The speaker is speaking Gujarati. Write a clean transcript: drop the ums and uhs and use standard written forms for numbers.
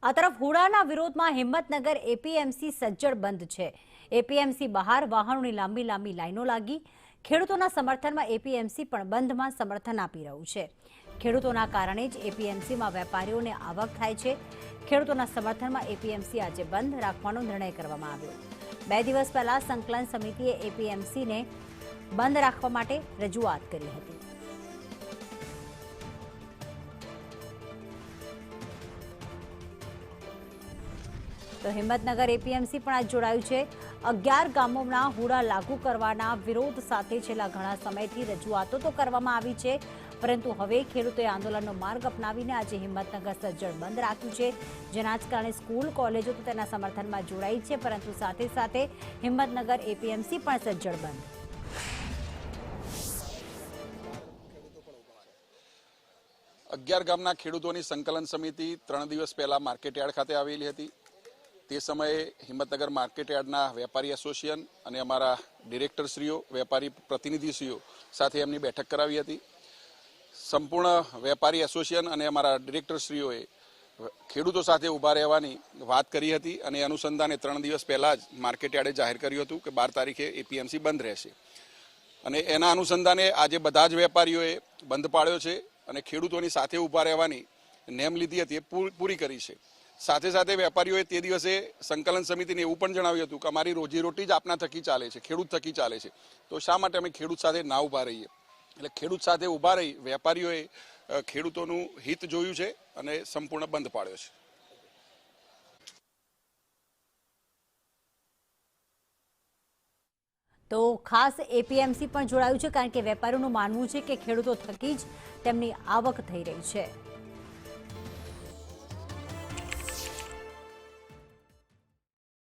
આ તરફ હુડાના વિરોધમાં હિંમતનગર એપીએમસી સજ્જડ બંધ છે। એપીએમસી બહાર વાહનોની લાંબી લાંબી લાઈનો લાગી। ખેડૂતોના સમર્થનમાં એપીએમસી પણ બંધમાં સમર્થન આપી રહ્યું છે। ખેડૂતોના કારણે જ એપીએમસીમાં વેપારીઓને આવક થાય છે। ખેડૂતોના સમર્થનમાં એપીએમસી આજે બંધ રાખવાનો નિર્ણય કરવામાં આવ્યો। 2 દિવસ પહેલા સંકલન સમિતિએ એપીએમસીને બંધ રાખવા માટે રજૂઆત કરી હતી। તો હિંમતનગર એપીએમસી પણ આજ જોડાયું છે। 11 ગામોના હુડા લાગુ કરવાના વિરોધ સાથે છેલ્લા ઘણા સમયથી રજૂઆતો તો કરવામાં આવી છે, પરંતુ હવે ખેડૂતોએ આંદોલનનો માર્ગ અપનાવીને આજે હિંમતનગર સજ્જડ બંધ રાખ્યું છે। જેના જ કારણે સ્કૂલ કોલેજો તો તેના સમર્થનમાં જોડાઈ છે, પરંતુ સાથે સાથે હિંમતનગર એપીએમસી પણ સજ્જડ બંધ। 11 ગામના ખેડૂતોની સંકલન સમિતિ 3 દિવસ પહેલા માર્કેટયાર્ડ ખાતે આવેલી હતી। તે સમયે હિંમતનગર માર્કેટયાર્ડના વેપારી એસોસિએશન અને અમારા ડિરેક્ટરશ્રીઓ, વેપારી પ્રતિનિધિશ્રીઓ સાથે એમની બેઠક કરાવી હતી। સંપૂર્ણ વેપારી એસોસિએશન અને અમારા ડિરેક્ટરશ્રીઓએ ખેડૂતો સાથે ઊભા રહેવાની વાત કરી હતી અને અનુસંધાને 3 દિવસ પહેલા જ માર્કેટયાર્ડે જાહેર કર્યું હતું કે 12 તારીખે એપીએમસી બંધ રહેશે અને એના અનુસંધાને આજે બધા જ વેપારીઓએ બંધ પાડ્યો છે અને ખેડૂતોની સાથે ઊભા રહેવાની નેમ લીધી હતી એ પૂરી કરી છે। સાથે સાથે વેપારીઓએ તે દિવસે સંકલન સમિતિને એવું પણ જણાવ્યું હતું કે અમારી રોજીરોટી જ આપના થકી ચાલે છે, ખેડૂત થકી ચાલે છે, તો શા માટે અમે ખેડૂત સાથે ના ઊભા રહીએ। એટલે ખેડૂત સાથે ઊભા રહી વેપારીઓએ ખેડૂતોનું હિત જોયું છે અને સંપૂર્ણ બંધ પાડ્યો છે। તો ખાસ એપીએમસી પણ જોડાયું છે, કારણ કે વેપારીઓનું માનવું છે કે ખેડૂતો થકી જ તેમની આવક થઈ રહી છે।